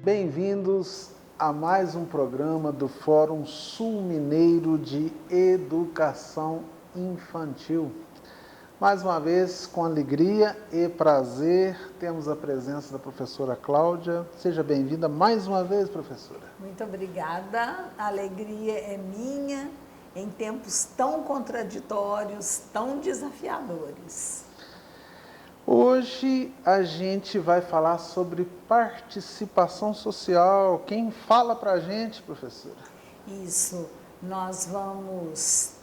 Bem-vindos a mais um programa do Fórum Sul Mineiro de Educação Infantil. Mais uma vez, com alegria e prazer, temos a presença da professora Cláudia. Seja bem-vinda mais uma vez, professora. Muito obrigada, a alegria é minha em tempos tão contraditórios, tão desafiadores. Hoje a gente vai falar sobre participação social. Quem fala para a gente, professora? Isso, nós vamos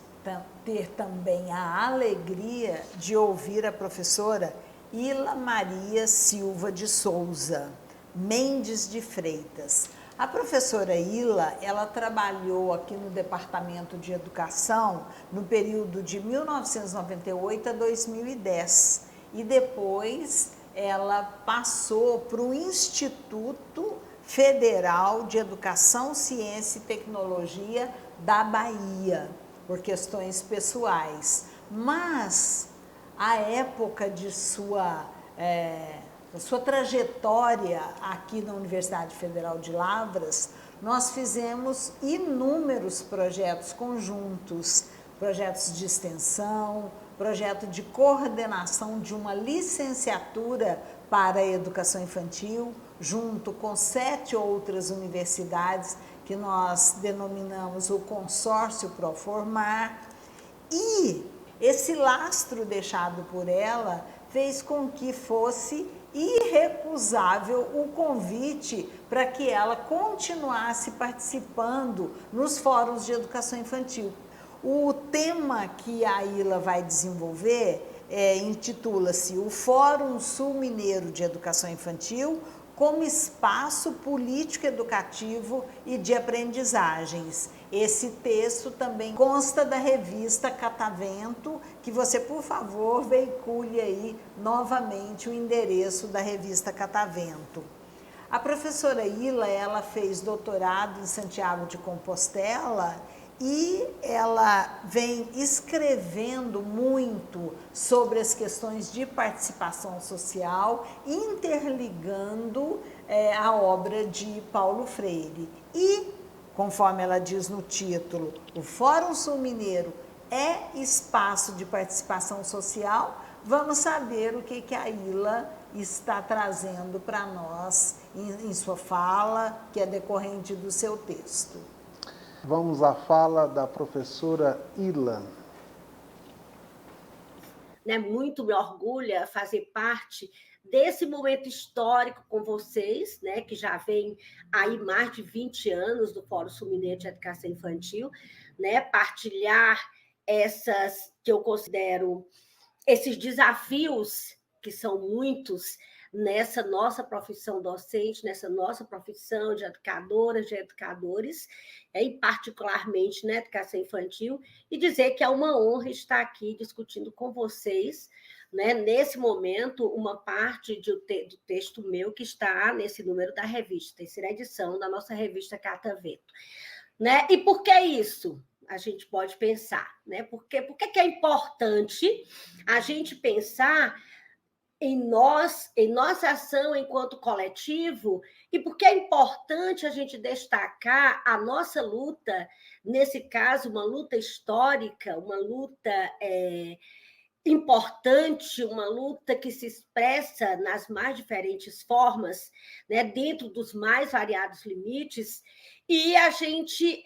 ter também a alegria de ouvir a professora Ila Maria Silva de Souza Mendes de Freitas. A professora Ila, ela trabalhou aqui no Departamento de Educação no período de 1998 a 2010 e depois ela passou para o Instituto Federal de Educação, Ciência e Tecnologia da Bahia, por questões pessoais. Mas a época de sua trajetória aqui na Universidade Federal de Lavras, nós fizemos inúmeros projetos conjuntos, projetos de extensão, projeto de coordenação de uma licenciatura para a educação infantil, junto com 7 outras universidades que nós denominamos o Consórcio Proformar. E esse lastro deixado por ela fez com que fosse irrecusável o convite para que ela continuasse participando nos fóruns de educação infantil. O tema que a Ila vai desenvolver intitula-se o Fórum Sul Mineiro de Educação Infantil como espaço político educativo e de aprendizagens. Esse texto também consta da revista Catavento, que você, por favor, veicule aí novamente o endereço da revista Catavento. A professora Ila, ela fez doutorado em Santiago de Compostela e ela vem escrevendo muito sobre as questões de participação social, interligando a obra de Paulo Freire. E, conforme ela diz no título, o Fórum Sul Mineiro é espaço de participação social, vamos saber o que a Ila está trazendo para nós em sua fala, que é decorrente do seu texto. Vamos à fala da professora Ila. Muito me orgulha fazer parte desse momento histórico com vocês, que já vem aí mais de 20 anos do Fórum Sul Mineiro de Educação Infantil, partilhar essas que eu considero esses desafios, que são muitos, nessa nossa profissão docente, nessa nossa profissão de educadoras, de educadores, e particularmente na educação infantil, e dizer que é uma honra estar aqui discutindo com vocês, nesse momento, uma parte do texto meu que está nesse número da revista, terceira edição da nossa revista Catavento. E por que isso? A gente pode pensar, Por que é importante a gente pensar em nossa ação enquanto coletivo, e porque é importante a gente destacar a nossa luta, nesse caso, uma luta histórica, uma luta importante, uma luta que se expressa nas mais diferentes formas, dentro dos mais variados limites, e a gente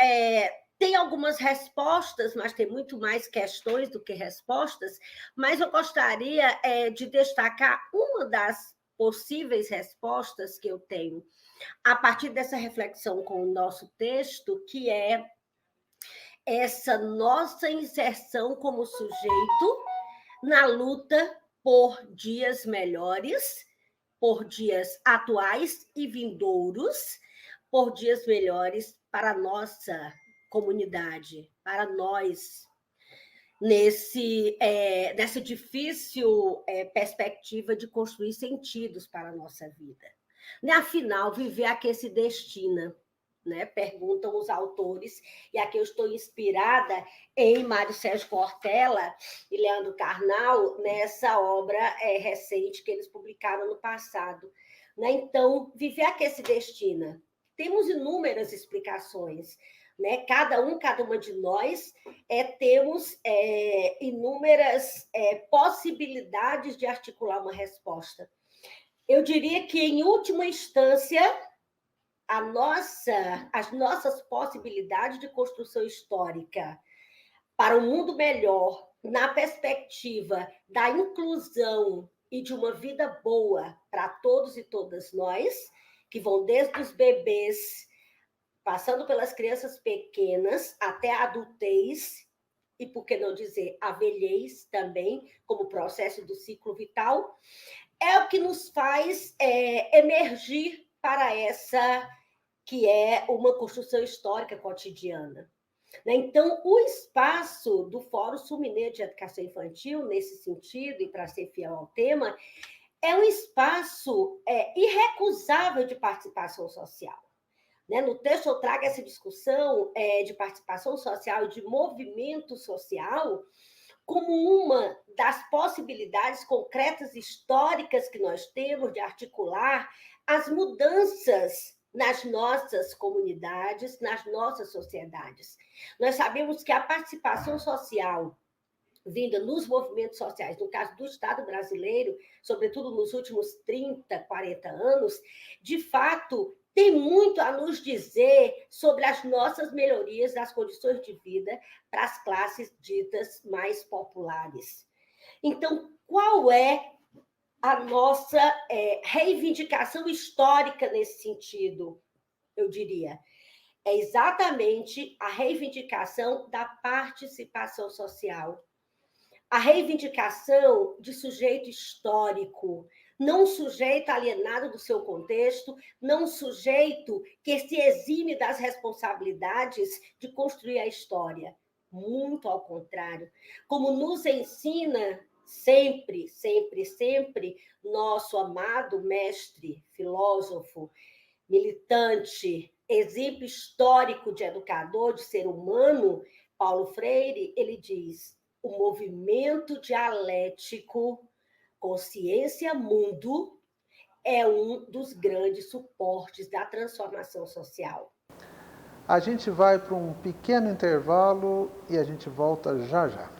tem algumas respostas, mas tem muito mais questões do que respostas, mas eu gostaria de destacar uma das possíveis respostas que eu tenho a partir dessa reflexão com o nosso texto, que é essa nossa inserção como sujeito na luta por dias melhores, por dias atuais e vindouros, por dias melhores para a nossa comunidade, para nós, nessa difícil perspectiva de construir sentidos para a nossa vida. Afinal, viver a que se destina? Perguntam os autores, e aqui eu estou inspirada em Mário Sérgio Cortella e Leandro Carnal, nessa obra recente que eles publicaram no passado. né? Então, viver a que se destina? Temos inúmeras explicações, né? Cada uma de nós temos inúmeras possibilidades de articular uma resposta. Eu diria que, em última instância, as nossas possibilidades de construção histórica para um mundo melhor, na perspectiva da inclusão e de uma vida boa para todos e todas nós, que vão desde os bebês, passando pelas crianças pequenas, até a adultez, e por que não dizer a velhez também, como processo do ciclo vital, é o que nos faz emergir para essa que é uma construção histórica cotidiana. Então, o espaço do Fórum Sul-Mineiro de Educação Infantil, nesse sentido, e para ser fiel ao tema, é um espaço irrecusável de participação social. Né? No texto eu trago essa discussão de participação social e de movimento social como uma das possibilidades concretas históricas que nós temos de articular as mudanças nas nossas comunidades, nas nossas sociedades. Nós sabemos que a participação social vinda nos movimentos sociais, no caso do Estado brasileiro, sobretudo nos últimos 30, 40 anos, de fato, tem muito a nos dizer sobre as nossas melhorias das condições de vida para as classes ditas mais populares. Então, qual é a nossa reivindicação histórica nesse sentido, eu diria? É exatamente a reivindicação da participação social, a reivindicação de sujeito histórico, não um sujeito alienado do seu contexto, não um sujeito que se exime das responsabilidades de construir a história. Muito ao contrário. Como nos ensina sempre, sempre, sempre, nosso amado mestre, filósofo, militante, exemplo histórico de educador, de ser humano, Paulo Freire, ele diz: o movimento dialético consciência-mundo é um dos grandes suportes da transformação social. A gente vai para um pequeno intervalo e a gente volta já já.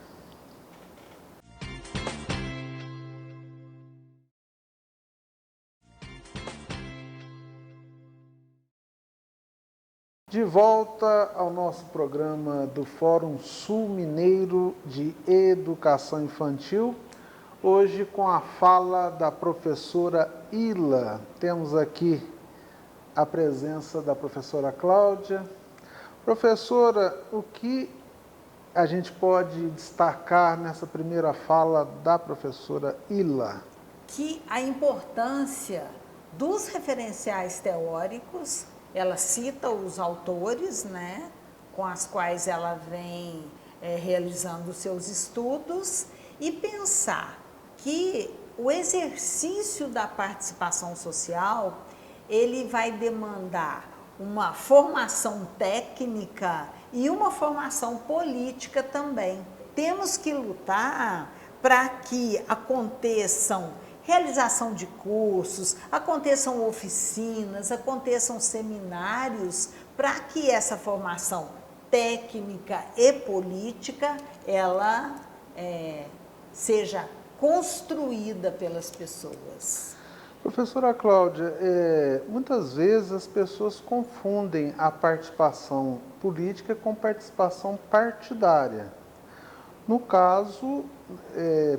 De volta ao nosso programa do Fórum Sul-Mineiro de Educação Infantil, hoje com a fala da professora Ila. Temos aqui a presença da professora Cláudia. Professora, o que a gente pode destacar nessa primeira fala da professora Ila? Que a importância dos referenciais teóricos, ela cita os autores, né, com as quais ela vem realizando seus estudos, e pensar que o exercício da participação social, ele vai demandar uma formação técnica e uma formação política também. Temos que lutar para que aconteçam realização de cursos, aconteçam oficinas, aconteçam seminários, para que essa formação técnica e política, ela seja construída pelas pessoas. Professora Cláudia, muitas vezes as pessoas confundem a participação política com participação partidária. No caso,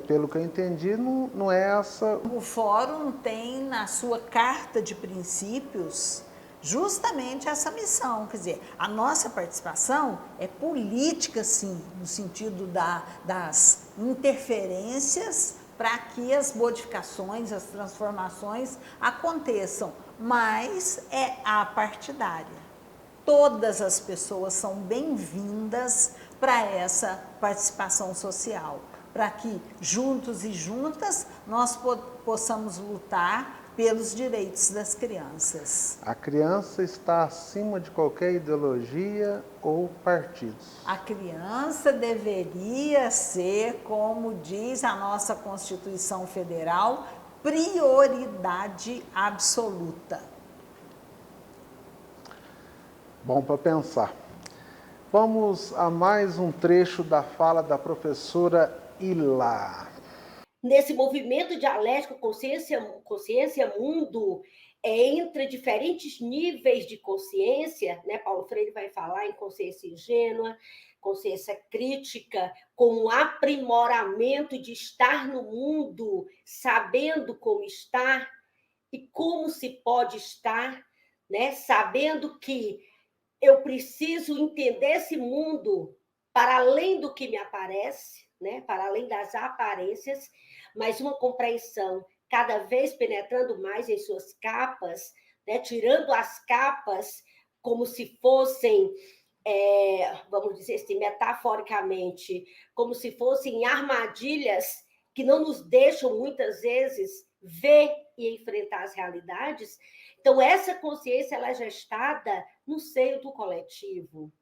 pelo que eu entendi, não é essa... O Fórum tem na sua carta de princípios justamente essa missão, quer dizer, a nossa participação é política, sim, no sentido das interferências para que as modificações, as transformações aconteçam, mas é apartidária. Todas as pessoas são bem-vindas para essa participação social, para que juntos e juntas nós possamos lutar pelos direitos das crianças. A criança está acima de qualquer ideologia ou partidos. A criança deveria ser, como diz a nossa Constituição Federal, prioridade absoluta. Bom para pensar. Vamos a mais um trecho da fala da professora Ilá. Nesse movimento dialético consciência-mundo, entre diferentes níveis de consciência, né? Paulo Freire vai falar em consciência ingênua, consciência crítica, com um aprimoramento de estar no mundo, sabendo como estar e como se pode estar, né? Sabendo que eu preciso entender esse mundo para além do que me aparece, né? Para além das aparências, mas uma compreensão cada vez penetrando mais em suas capas, né? Tirando as capas como se fossem, vamos dizer assim, metaforicamente, como se fossem armadilhas que não nos deixam, muitas vezes, ver e enfrentar as realidades. Então, essa consciência ela é gestada no seio do coletivo,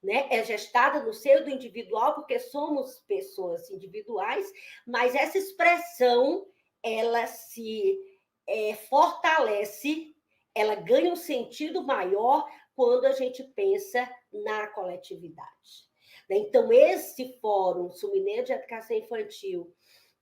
né? É gestada no seio do individual, porque somos pessoas individuais, mas essa expressão ela se fortalece, ela ganha um sentido maior quando a gente pensa na coletividade. Então, esse Fórum Sul-Mineiro de Educação Infantil,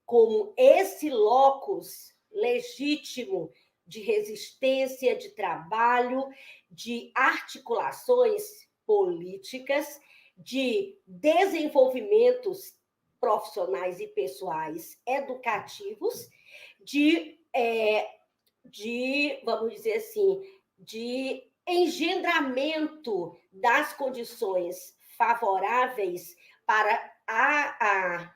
como esse locus legítimo de resistência, de trabalho, de articulações políticas, de desenvolvimentos profissionais e pessoais educativos, vamos dizer assim, de engendramento das condições favoráveis para a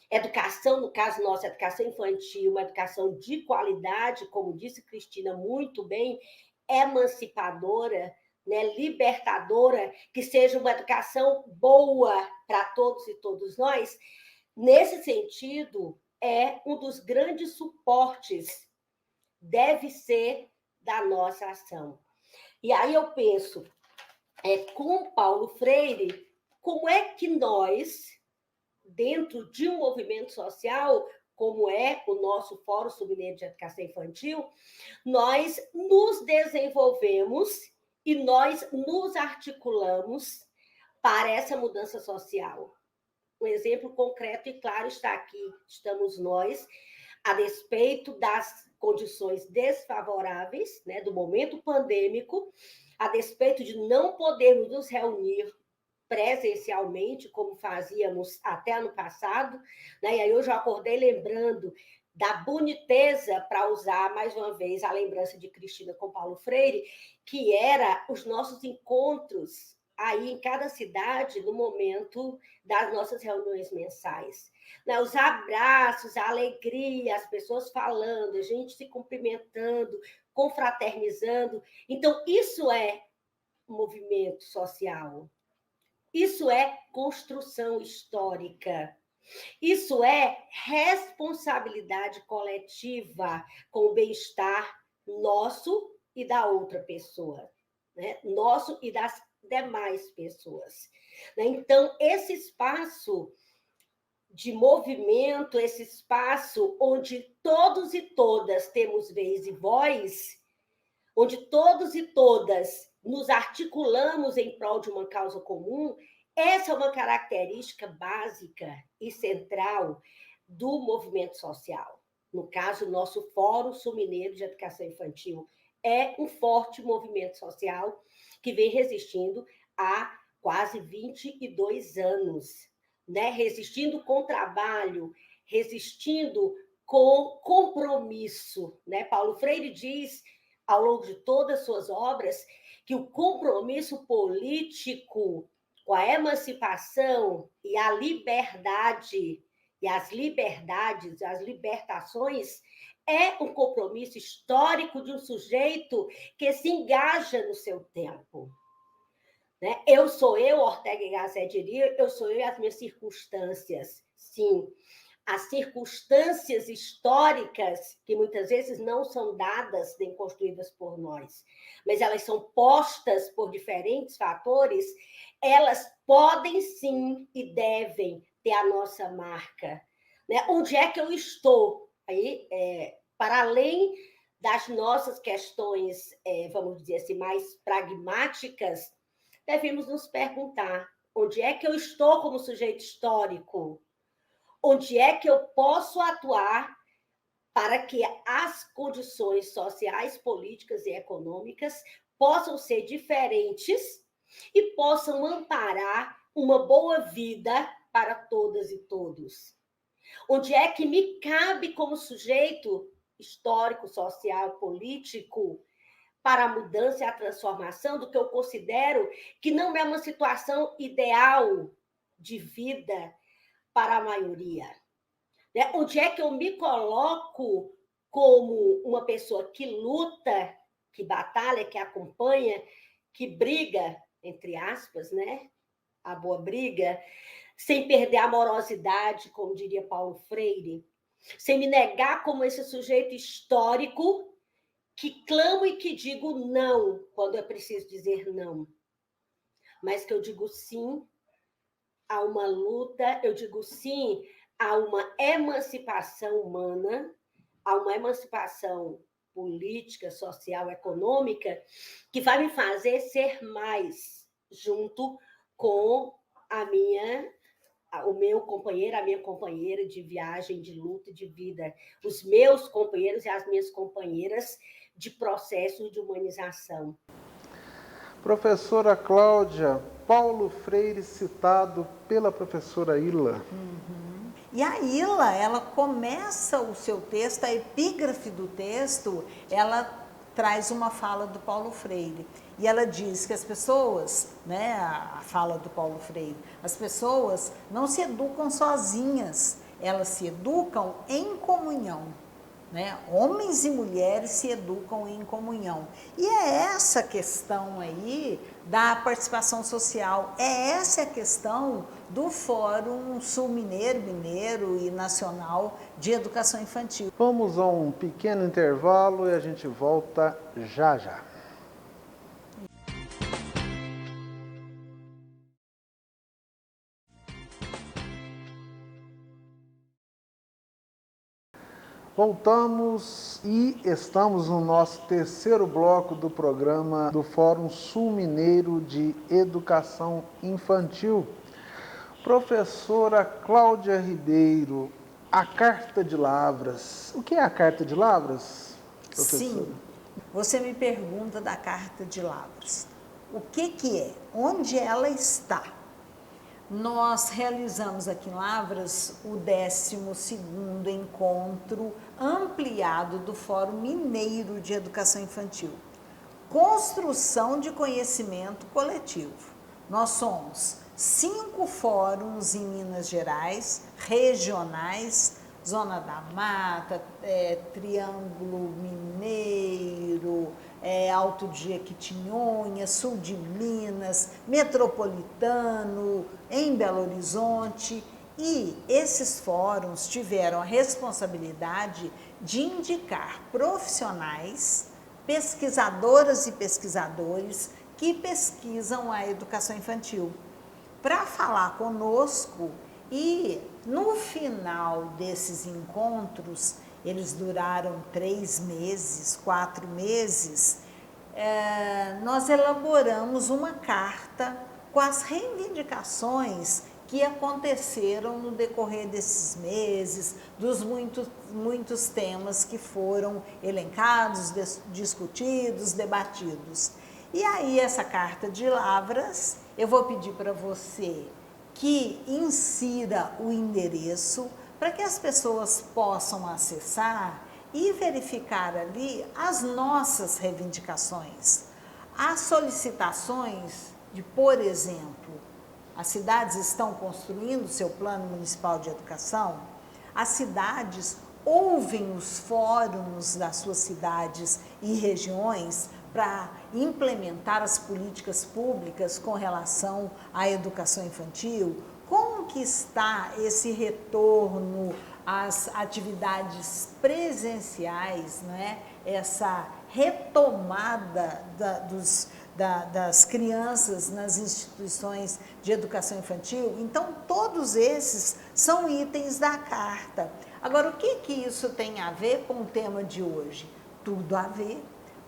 educação, no caso nossa, educação infantil, uma educação de qualidade, como disse Cristina muito bem, emancipadora, né, libertadora, que seja uma educação boa para todos e todos nós. Nesse sentido, é um dos grandes suportes, deve ser da nossa ação. E aí eu penso, com Paulo Freire, como é que nós, dentro de um movimento social, como é o nosso Fórum Sul-Mineiro de Educação Infantil, nós nos desenvolvemos e nós nos articulamos para essa mudança social. Um exemplo concreto e claro está aqui, estamos nós, a despeito das condições desfavoráveis, né, do momento pandêmico, a despeito de não podermos nos reunir presencialmente, como fazíamos até ano passado, né? E aí eu já acordei lembrando da boniteza, para usar mais uma vez a lembrança de Cristina com Paulo Freire, que era os nossos encontros aí em cada cidade no momento das nossas reuniões mensais. Né? Os abraços, a alegria, as pessoas falando, a gente se cumprimentando, confraternizando. Então, isso é movimento social. Isso é construção histórica. Isso é responsabilidade coletiva com o bem-estar nosso e da outra pessoa, né? Nosso e das demais pessoas. Então, esse espaço de movimento, esse espaço onde todos e todas temos vez e voz, onde todos e todas nos articulamos em prol de uma causa comum, essa é uma característica básica e central do movimento social. No caso, o nosso Fórum Sul-Mineiro de Educação Infantil é um forte movimento social que vem resistindo há quase 22 anos, né? Resistindo com trabalho, resistindo com compromisso, né? Paulo Freire diz, ao longo de todas as suas obras, que o compromisso político com a emancipação e a liberdade, e as liberdades, as libertações, é um compromisso histórico de um sujeito que se engaja no seu tempo. Né? Eu sou eu, Ortega y Gasset diria, eu sou eu e as minhas circunstâncias. Sim, as circunstâncias históricas, que muitas vezes não são dadas nem construídas por nós, mas elas são postas por diferentes fatores, elas podem sim e devem ter a nossa marca. Né? Onde é que eu estou? Aí, para além das nossas questões, vamos dizer assim, mais pragmáticas, devemos nos perguntar: onde é que eu estou como sujeito histórico? Onde é que eu posso atuar para que as condições sociais, políticas e econômicas possam ser diferentes e possam amparar uma boa vida para todas e todos? Onde é que me cabe como sujeito histórico, social, político para a mudança e a transformação do que eu considero que não é uma situação ideal de vida para a maioria? Né? Onde é que eu me coloco como uma pessoa que luta, que batalha, que acompanha, que briga, entre aspas, né? A boa briga, sem perder a amorosidade, como diria Paulo Freire, sem me negar como esse sujeito histórico que clamo e que digo não quando é preciso dizer não, mas que eu digo sim a uma luta, eu digo sim a uma emancipação humana, a uma emancipação política, social, econômica, que vai me fazer ser mais junto com o meu companheiro, a minha companheira de viagem, de luta e de vida, os meus companheiros e as minhas companheiras de processo de humanização. Professora Cláudia, Paulo Freire citado pela professora Ila. E a Ila, ela começa o seu texto, a epígrafe do texto, ela traz uma fala do Paulo Freire. E ela diz que as pessoas, né, a fala do Paulo Freire, as pessoas não se educam sozinhas, elas se educam em comunhão. Né? Homens e mulheres se educam em comunhão. E é essa questão aí da participação social, é essa a questão do Fórum Sul-Mineiro, Mineiro e Nacional de Educação Infantil. Vamos a um pequeno intervalo e a gente volta já já. Voltamos e estamos no nosso terceiro bloco do programa do Fórum Sul-Mineiro de Educação Infantil. Professora Cláudia Ribeiro, a Carta de Lavras. O que é a Carta de Lavras, professora? Sim, você me pergunta da Carta de Lavras. O que é? Onde ela está? Nós realizamos aqui em Lavras o 12º encontro ampliado do Fórum Mineiro de Educação Infantil. Construção de conhecimento coletivo. Nós somos 5 fóruns em Minas Gerais, regionais, Zona da Mata, Triângulo Mineiro, Alto de Jequitinhonha, Sul de Minas, Metropolitano, em Belo Horizonte. E esses fóruns tiveram a responsabilidade de indicar profissionais, pesquisadoras e pesquisadores que pesquisam a educação infantil, para falar conosco. E no final desses encontros, eles duraram 3 meses, 4 meses, nós elaboramos uma carta com as reivindicações que aconteceram no decorrer desses meses, dos muitos temas que foram elencados, discutidos, debatidos. E aí essa Carta de Lavras, eu vou pedir para você que insira o endereço para que as pessoas possam acessar e verificar ali as nossas reivindicações. As solicitações de, por exemplo, as cidades estão construindo seu plano municipal de educação, as cidades ouvem os fóruns das suas cidades e regiões para implementar as políticas públicas com relação à educação infantil. Como que está esse retorno às atividades presenciais, né? Essa retomada das crianças nas instituições de educação infantil? Então, todos esses são itens da carta. Agora, o que isso tem a ver com o tema de hoje? Tudo a ver,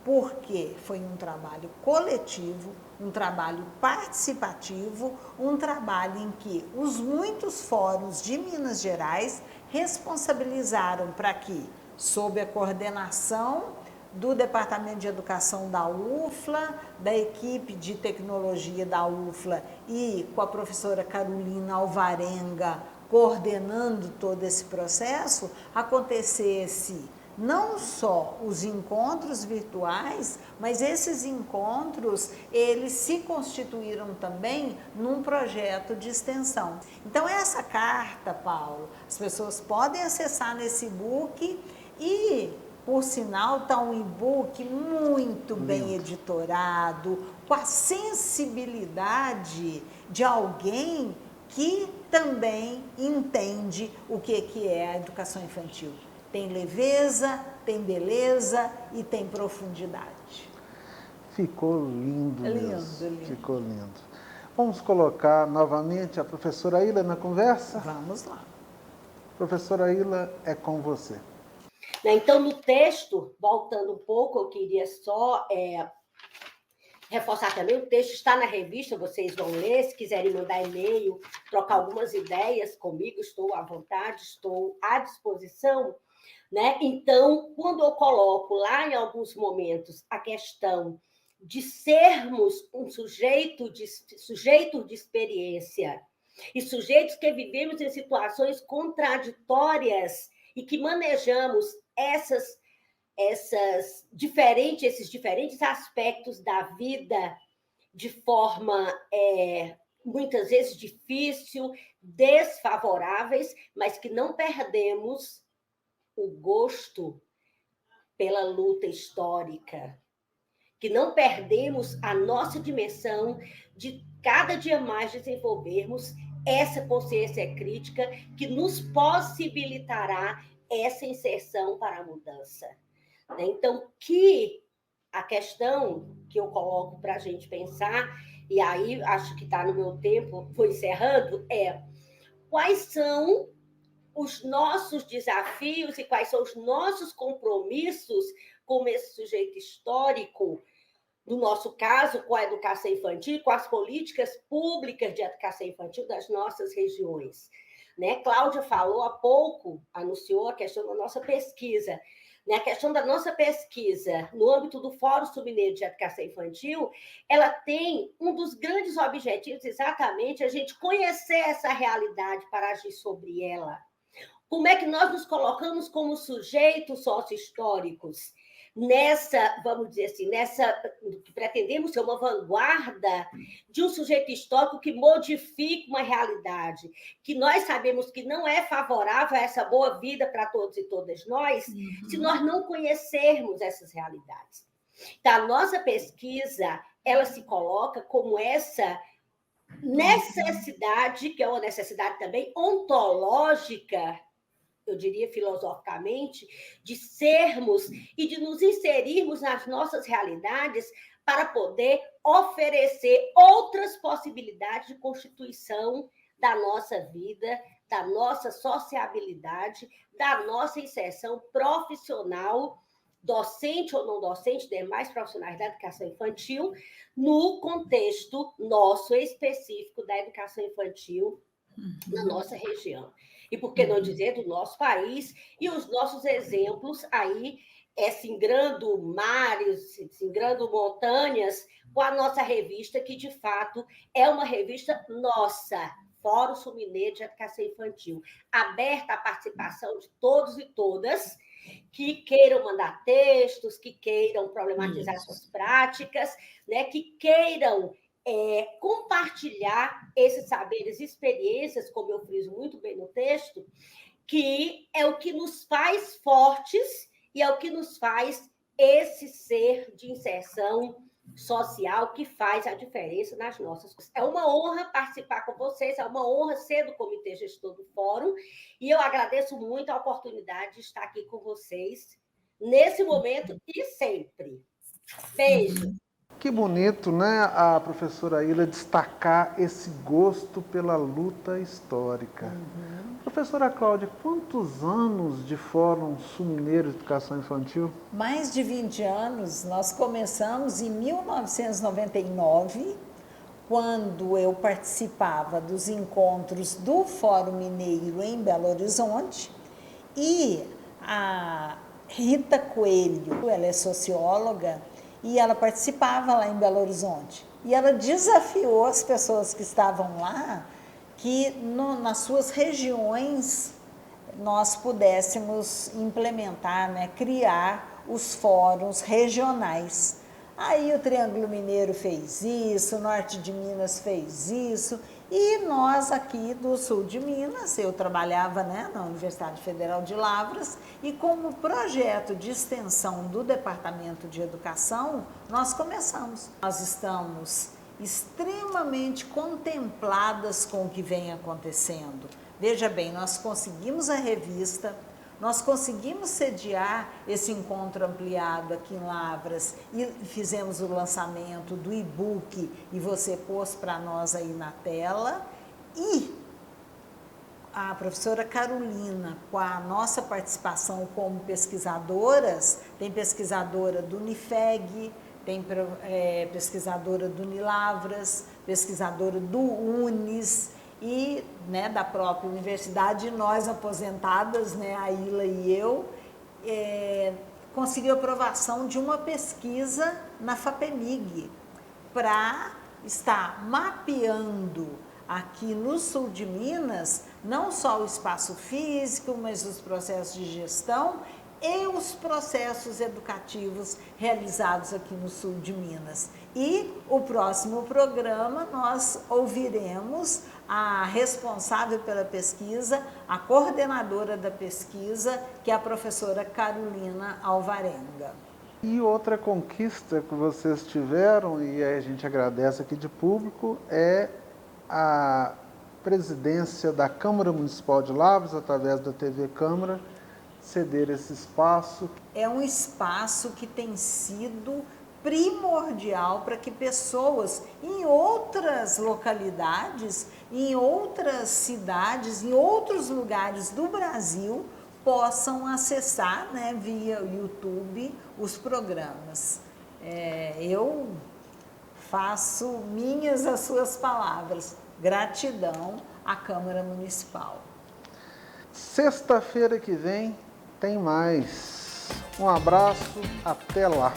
porque foi um trabalho coletivo, um trabalho participativo, um trabalho em que os muitos fóruns de Minas Gerais responsabilizaram para que, sob a coordenação do Departamento de Educação da UFLA, da equipe de tecnologia da UFLA e com a professora Carolina Alvarenga coordenando todo esse processo, acontecesse não só os encontros virtuais, mas esses encontros, eles se constituíram também num projeto de extensão. Então, essa carta, Paulo, as pessoas podem acessar nesse e-book e, por sinal, está um e-book muito bem editorado, com a sensibilidade de alguém que também entende o que é a educação infantil. Tem leveza, tem beleza e tem profundidade. Ficou lindo mesmo. Lindo. Ficou lindo. Vamos colocar novamente a professora Ilha na conversa? Vamos lá. Professora Ilha, é com você. Então, no texto, voltando um pouco, eu queria só reforçar também, o texto está na revista, vocês vão ler, se quiserem mandar e-mail, trocar algumas ideias comigo, estou à vontade, estou à disposição, né? Então, quando eu coloco lá em alguns momentos a questão de sermos um sujeito de experiência e sujeitos que vivemos em situações contraditórias e que manejamos esses diferentes aspectos da vida de forma muitas vezes difícil, desfavoráveis, mas que não perdemos o gosto pela luta histórica, que não perdemos a nossa dimensão de cada dia mais desenvolvermos essa consciência crítica que nos possibilitará essa inserção para a mudança. Então, que a questão que eu coloco para a gente pensar, e aí acho que está no meu tempo, vou encerrando, quais são os nossos desafios e quais são os nossos compromissos como esse sujeito histórico, no nosso caso, com a educação infantil, com as políticas públicas de educação infantil das nossas regiões. Né? Cláudia falou há pouco, anunciou a questão da nossa pesquisa. A questão da nossa pesquisa no âmbito do Fórum Sul-Mineiro de Educação Infantil, ela tem um dos grandes objetivos exatamente a gente conhecer essa realidade para agir sobre ela. Como é que nós nos colocamos como sujeitos sócio-históricos vamos dizer assim, que pretendemos ser uma vanguarda de um sujeito histórico que modifica uma realidade, que nós sabemos que não é favorável a essa boa vida para todos e todas nós, se nós não conhecermos essas realidades. Então, a nossa pesquisa, ela se coloca como essa necessidade, que é uma necessidade também ontológica, eu diria filosoficamente, de sermos e de nos inserirmos nas nossas realidades para poder oferecer outras possibilidades de constituição da nossa vida, da nossa sociabilidade, da nossa inserção profissional, docente ou não docente, demais profissionais da educação infantil, no contexto nosso específico da educação infantil na nossa região. E por que não dizer do nosso país e os nossos exemplos aí, singrando mares, singrando montanhas, com a nossa revista, que de fato é uma revista nossa, Fórum Sul-Mineiro de Educação Infantil, aberta à participação de todos e todas que queiram mandar textos, que queiram problematizar suas práticas, né, que queiram compartilhar esses saberes e experiências, como eu friso muito bem no texto, que é o que nos faz fortes e é o que nos faz esse ser de inserção social que faz a diferença nas nossas coisas. É uma honra participar com vocês, é uma honra ser do Comitê Gestor do Fórum, e eu agradeço muito a oportunidade de estar aqui com vocês nesse momento e sempre. Beijo! Que bonito, né, a professora Ilha destacar esse gosto pela luta histórica. Professora Cláudia, quantos anos de Fórum Sul-Mineiro de Educação Infantil? Mais de 20 anos. Nós começamos em 1999, quando eu participava dos encontros do Fórum Mineiro em Belo Horizonte, e a Rita Coelho, ela é socióloga, e ela participava lá em Belo Horizonte. E ela desafiou as pessoas que estavam lá que nas suas regiões nós pudéssemos implementar, né, criar os fóruns regionais. Aí o Triângulo Mineiro fez isso, o Norte de Minas fez isso, e nós aqui do Sul de Minas, eu trabalhava, né, na Universidade Federal de Lavras, e como projeto de extensão do Departamento de Educação, nós começamos. Nós estamos extremamente contempladas com o que vem acontecendo. Veja bem, nós conseguimos a revista, nós conseguimos sediar esse encontro ampliado aqui em Lavras e fizemos o lançamento do e-book e você pôs para nós aí na tela. E a professora Carolina, com a nossa participação como pesquisadoras, tem pesquisadora do Unifeg, tem pesquisadora do Unilavras, pesquisadora do Unis e, né, da própria universidade, nós aposentadas, né, a Ila e eu, conseguiu aprovação de uma pesquisa na FAPEMIG para estar mapeando aqui no sul de Minas, não só o espaço físico, mas os processos de gestão e os processos educativos realizados aqui no sul de Minas. E o próximo programa nós ouviremos a responsável pela pesquisa, a coordenadora da pesquisa, que é a professora Carolina Alvarenga. E outra conquista que vocês tiveram, e a gente agradece aqui de público, é a presidência da Câmara Municipal de Lavras, através da TV Câmara, ceder esse espaço. É um espaço que tem sido primordial para que pessoas em outras localidades, em outras cidades, em outros lugares do Brasil possam acessar, né, via YouTube os programas. Eu faço minhas as suas palavras. Gratidão à Câmara Municipal. Sexta-feira que vem tem mais. Um abraço, até lá.